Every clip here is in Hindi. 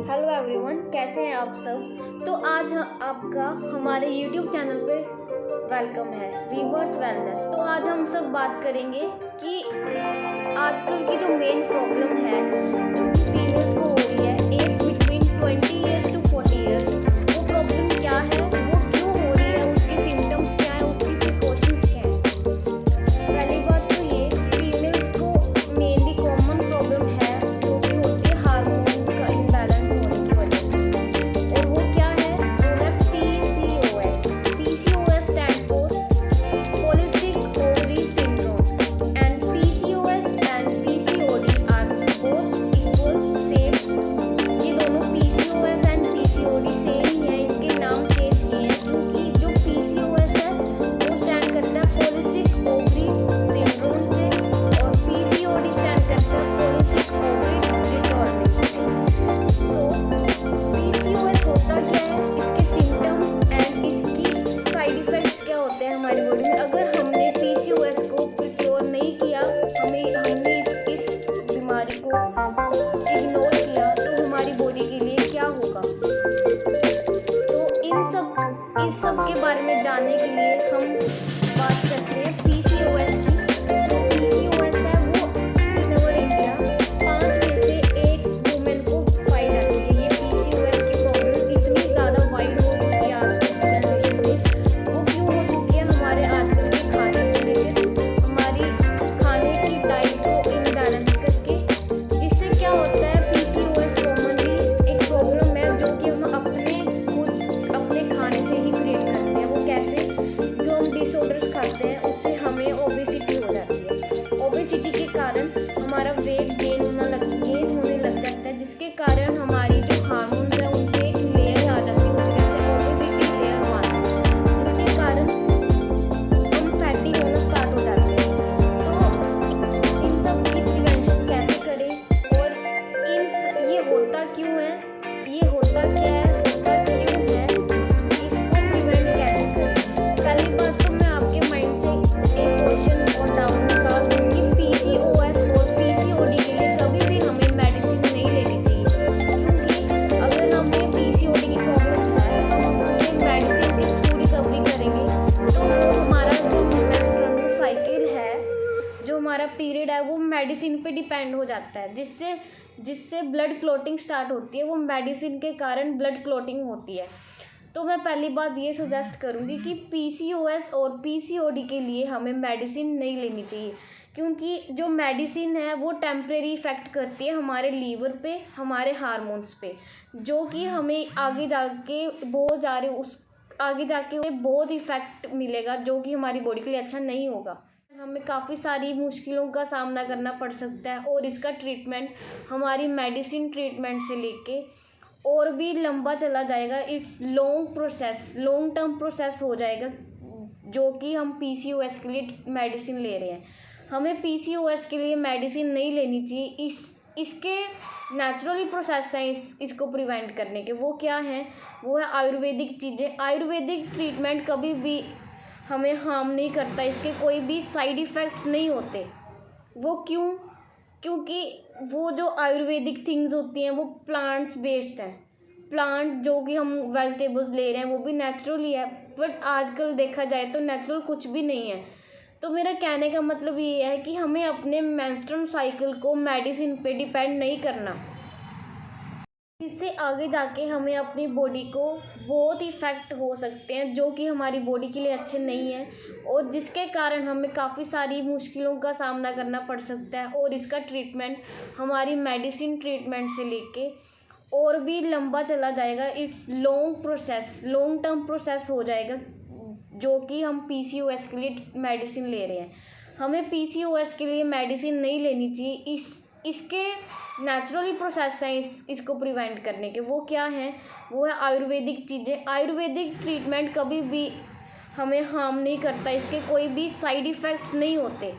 हेलो एवरीवन, कैसे हैं आप सब। तो आज आपका हमारे यूट्यूब चैनल पे वेलकम है, रीबर्थ वेलनेस। तो आज हम सब बात करेंगे कि आजकल की जो मेन प्रॉब्लम है जो फीमेल्स को हो रही है age between 20 years to 40 years, वो प्रॉब्लम क्या है, वो क्यों हो रही है, उसके सिम्टम्स क्या है, उसकी प्रिकॉशंस क्या है। पहली बात तो ये फीमेल्स को मेनली कॉमन प्रॉब्लम है जो कि होती है हार्मोन का इम्बैलेंस होने की वजह से। और वो क्या है, वो है PCOS। PCOS stand for polycystic ovary syndrome and PCOS and PCOD are both equal same. ये दोनों PCOS एंड PCOD सेम ही है, इनके नाम चेंज किए हैं क्योंकि जो PCOS है वो स्टैंड करता है पॉलिसिस्टिक ओवरी सिंड्रोम से और PCOD स्टैंड करता है पॉलिसिस्टिक ओवरी डिसऑर्डर से। सो PCOS होता क्या है, इसके सिम्टम्स एंड इसकी साइड इफेक्ट्स क्या होते हैं हमारी बॉडी में। अगर हमने PCOS को प्रिक्योर नहीं किया, हमने इस बीमारी को इग्नोर किया तो हमारी बॉडी के लिए क्या होगा। तो इस सब के बारे में जानने के लिए हम बात करते हैं PCOS की। जो PCOS है वो इन ओवर इंडिया 5 में से 1 वुमेन को पाई जाती है। ये PCOS की प्रॉब्लम इतनी ज़्यादा वाइड हो चुकी है आज की जनरेशन में। वो क्यों हो चुकी है, हमारे आजकल के खाने को लेकर, हमारी खाने की डाइट को इम्बैलेंस करके, जिससे क्या होता है PCOS कॉमनली एक प्रॉब्लम है जो कि हम अपने खाने से ही क्रिएट करते हैं। वो कैसे, जो हम डिसऑर्डर्स खाते हैं उससे हमें ओबेसिटी हो जाती है। ओबेसिटी के कारण हमारा वेट गेन होने लग जाता है, जिसके कारण हमारी जो हार्मोन्स है उनकी एक लेयर आ जाती है, जैसे ओबेसिटी लेयर 1, जिसके कारण हम फैटी होना स्टार्ट हो जाते हैं। तो इन सब की प्रिवेंशन कैसे करें और ये होता क्यों है, ये होता क्या है, होता क्यों है, इसको प्रिवेंट कैसे करें। पहली बात तो मैं आपके माइंड से एक क्वेश्चन नोट डाउन निकाल दूँ कि PCOS और PCOD के लिए कभी भी हमें मेडिसिन नहीं लेनी चाहिए, क्योंकि अगर हमें PCOD की प्रॉब्लम है तो हम उससे मेडिसिन के थ्रू रिकवरी करेंगे तो वो हमारा जो मेंस्ट्रुअल साइकिल है, जो हमारा पीरियड है, वो मेडिसिन पे डिपेंड हो जाता है, जिससे ब्लड क्लॉटिंग स्टार्ट होती है। वो मेडिसिन के कारण ब्लड क्लॉटिंग होती है। तो मैं पहली बात ये सजेस्ट करूँगी कि PCOS और PCOD के लिए हमें मेडिसिन नहीं लेनी चाहिए, क्योंकि जो मेडिसिन है वो टेम्परेरी इफ़ेक्ट करती है हमारे लीवर पे, हमारे हार्मोन्स पे, जो कि हमें आगे जाके बहुत इफ़ेक्ट मिलेगा, जो कि हमारी बॉडी के लिए अच्छा नहीं होगा। हमें काफ़ी सारी मुश्किलों का सामना करना पड़ सकता है और इसका ट्रीटमेंट हमारी मेडिसिन ट्रीटमेंट से लेके और भी लंबा चला जाएगा। इट्स लॉन्ग टर्म प्रोसेस हो जाएगा, जो कि हम PCOS के लिए मेडिसिन ले रहे हैं। हमें PCOS के लिए मेडिसिन नहीं लेनी चाहिए। इसके नेचुरली प्रोसेस हैं इसको प्रिवेंट करने के। वो क्या हैं, वो है आयुर्वेदिक चीज़ें। आयुर्वेदिक ट्रीटमेंट कभी भी हमें हार्म नहीं करता, इसके कोई भी साइड इफ़ेक्ट्स नहीं होते। वो क्यों, क्योंकि वो जो आयुर्वेदिक थिंग्स होती हैं वो प्लांट्स बेस्ड हैं। प्लांट जो कि हम वेजिटेबल्स ले रहे हैं वो भी नेचुरली है, बट आजकल देखा जाए तो नेचुरल कुछ भी नहीं है। तो मेरा कहने का मतलब ये है कि हमें अपने मेंस्ट्रुअल साइकिल को मेडिसिन पे डिपेंड नहीं करना, इससे आगे जाके हमें अपनी बॉडी को बहुत इफ़ेक्ट हो सकते हैं जो कि हमारी बॉडी के लिए अच्छे नहीं हैं और जिसके कारण हमें काफ़ी सारी मुश्किलों का सामना करना पड़ सकता है और इसका ट्रीटमेंट हमारी मेडिसिन ट्रीटमेंट से लेके और भी लंबा चला जाएगा। इट्स लॉन्ग टर्म प्रोसेस हो जाएगा, जो कि हम PCOS के लिए मेडिसिन ले रहे हैं। हमें PCOS के लिए मेडिसिन नहीं लेनी चाहिए। इसके नेचुरली प्रोसेस हैं इसको प्रिवेंट करने के। वो क्या हैं, वो है आयुर्वेदिक चीज़ें। आयुर्वेदिक ट्रीटमेंट कभी भी हमें हार्म नहीं करता, इसके कोई भी साइड इफ़ेक्ट्स नहीं होते।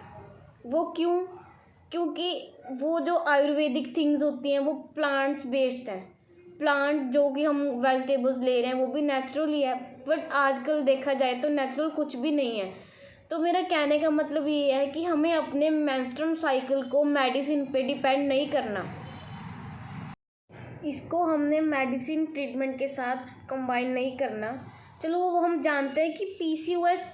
वो क्यों, क्योंकि वो जो आयुर्वेदिक थिंग्स होती हैं वो प्लांट्स बेस्ड हैं। प्लांट जो कि हम वेजिटेबल्स ले रहे हैं वो भी नेचुरली है, बट आजकल देखा जाए तो नेचुरल कुछ भी नहीं है। तो मेरा कहने का मतलब ये है कि हमें अपने मेंस्ट्रुअल साइकिल को मेडिसिन पे डिपेंड नहीं करना। इसको हमने मेडिसिन ट्रीटमेंट के साथ कंबाइन नहीं करना। चलो वो हम जानते हैं कि पीसीओएस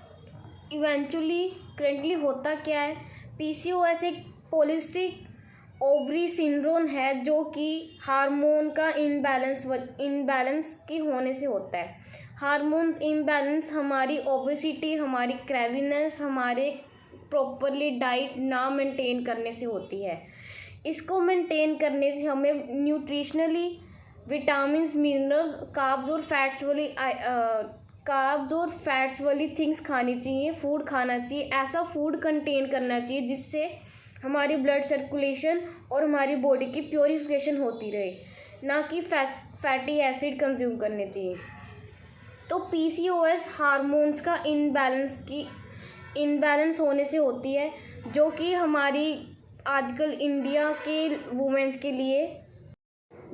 इवेंचुअली करंटली होता क्या है। पीसीओएस एक पॉलिसिस्टिक ओवरी सिंड्रोम है जो कि हार्मोन का इनबैलेंस के होने से होता है। हार्मोन इम्बैलेंस हमारी ओबेसिटी, हमारी क्रेविनेस, हमारे प्रॉपरली डाइट ना मेंटेन करने से होती है। इसको मेंटेन करने से हमें न्यूट्रिशनली विटामिन्स, मिनरल्स, कार्ब्स और फैट्स वाली थिंग्स खानी चाहिए, फूड खाना चाहिए। ऐसा फूड कंटेन करना चाहिए जिससे हमारी ब्लड सर्कुलेशन और हमारी बॉडी की प्योरीफिकेशन होती रहे, ना कि फैटी एसिड कंज्यूम करने चाहिए। तो पीसीओएस हार्मोन्स का इनबैलेंस होने से होती है, जो कि हमारी आजकल इंडिया के वुमेन्स के लिए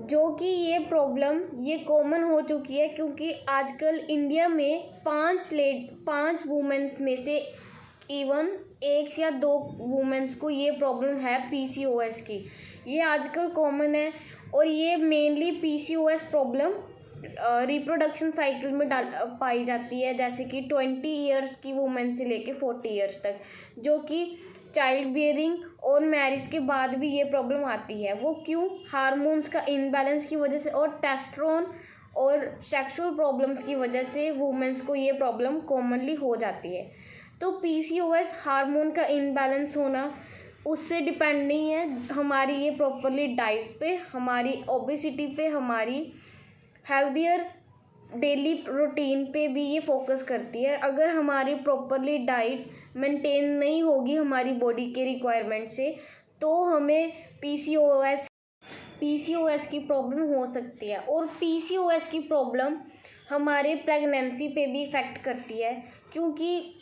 जो कि ये प्रॉब्लम ये कॉमन हो चुकी है, क्योंकि आजकल इंडिया में 5 वुमेन्स में से इवन 1 या 2 वुमेन्स को ये प्रॉब्लम है पीसीओएस की। ये आजकल कॉमन है और ये mainly PCOS problem reproduction cycle में पाई जाती है, जैसे कि 20 ईयर्स की वुमेन से लेके 40 ईयर्स तक, जो कि चाइल्ड बियरिंग और मैरिज के बाद भी ये प्रॉब्लम आती है। वो क्यों? हार्मोन्स का इनबैलेंस की वजह से और टेस्टोस्टेरोन और सेक्सुअल प्रॉब्लम्स की वजह से वुमेन्स को ये प्रॉब्लम कॉमनली हो जाती है। तो पीसीओएस हार्मोन का इनबैलेंस होना उससे डिपेंड नहीं है, हमारी ये प्रॉपरली डाइट पे, हमारी ओबेसिटी पे, हमारी हेल्दियर डेली रूटीन पे भी ये फोकस करती है। अगर हमारी प्रॉपरली डाइट मेंटेन नहीं होगी हमारी बॉडी के रिक्वायरमेंट से, तो हमें पीसीओएस की प्रॉब्लम हो सकती है। और पीसीओएस की प्रॉब्लम हमारे प्रेगनेंसी पे भी इफ़ेक्ट करती है, क्योंकि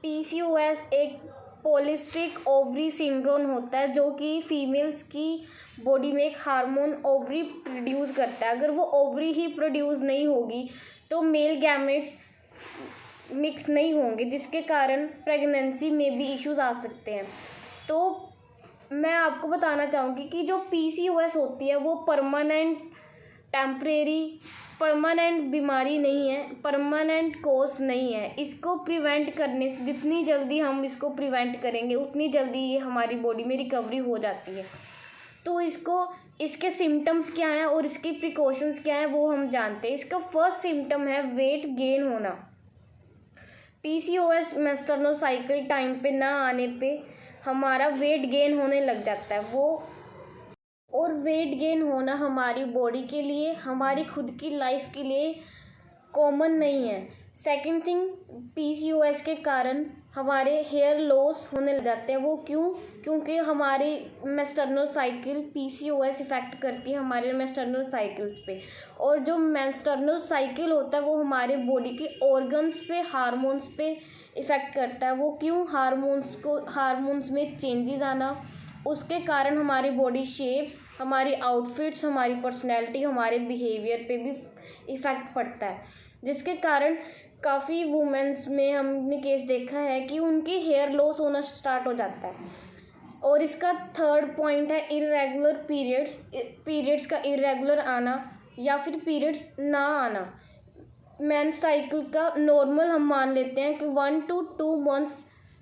पीसीओएस एक पॉलिसिस्टिक ओवरी सिंड्रोम होता है, जो कि फीमेल्स की बॉडी में एक हार्मोन ओवरी प्रोड्यूस करता है। अगर वो ओवरी ही प्रोड्यूस नहीं होगी तो मेल गैमेट्स मिक्स नहीं होंगे, जिसके कारण प्रेगनेंसी में भी इश्यूज आ सकते हैं। तो मैं आपको बताना चाहूँगी कि जो पीसीओएस होती है वो परमानेंट बीमारी नहीं है, परमानेंट कोज नहीं है। इसको प्रिवेंट करने से, जितनी जल्दी हम इसको प्रिवेंट करेंगे उतनी जल्दी ये हमारी बॉडी में रिकवरी हो जाती है। तो इसके सिम्टम्स क्या हैं और इसकी प्रिकॉशंस क्या हैं वो हम जानते हैं। इसका फर्स्ट सिम्टम है वेट गेन होना। पीसीओएस मेंस्ट्रुअल साइकिल टाइम पे ना आने पे हमारा वेट गेन होने लग जाता है और वेट गेन होना हमारी बॉडी के लिए, हमारी खुद की लाइफ के लिए कॉमन नहीं है। सेकंड थिंग, पीसीओएस के कारण हमारे हेयर लॉस होने लग जाते हैं। वो क्यों? क्योंकि हमारी मेंस्ट्रुअल साइकिल, पीसीओएस इफेक्ट करती है हमारे मेंस्ट्रुअल साइकिल्स पे, और जो मेंस्ट्रुअल साइकिल होता है वो हमारे बॉडी के ऑर्गन्स पे, हार्मोन्स पे इफ़ेक्ट करता है। वो क्यों? हार्मोन्स में चेंजेस आना, उसके कारण हमारी बॉडी शेप्स, हमारी आउटफिट्स, हमारी पर्सनैलिटी, हमारे बिहेवियर पे भी इफ़ेक्ट पड़ता है, जिसके कारण काफ़ी वुमेन्स में हमने केस देखा है कि उनके हेयर लॉस होना स्टार्ट हो जाता है। और इसका थर्ड पॉइंट है इर्रेगुलर पीरियड्स का इर्रेगुलर आना या फिर पीरियड्स ना आना। मेंस साइकिल का नॉर्मल हम मान लेते हैं कि 1 to 2 months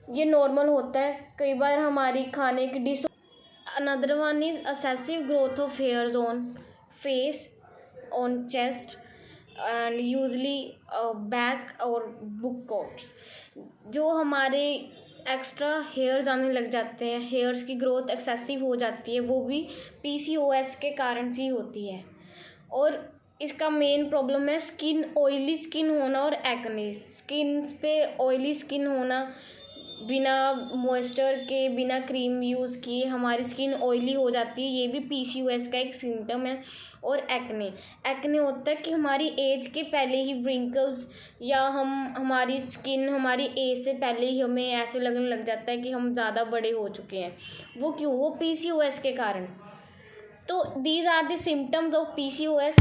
ये नॉर्मल होता है। कई बार हमारी खाने की another one is excessive growth of hairs on face, on chest and usually back और बुक कोट्स। जो हमारे एक्स्ट्रा हेयर्स आने लग जाते हैं, हेयर्स की ग्रोथ एक्सेसिव हो जाती है, वो भी पीसीओएस के कारण से ही होती है। और इसका मेन प्रॉब्लम है ऑयली स्किन होना और एक्ने। स्किन पे ऑयली स्किन होना, बिना मॉइस्चर के, बिना क्रीम यूज़ किए हमारी स्किन ऑयली हो जाती है, ये भी पीसीओएस का एक सिम्टम है। और एक्ने होता है कि हमारी एज के पहले ही व्रिंकल्स या हमारी स्किन हमारी एज से पहले ही हमें ऐसे लगने लग जाता है कि हम ज़्यादा बड़े हो चुके हैं। वो क्यों? वो पीसीओएस के कारण। तो these are the symptoms of PCOS.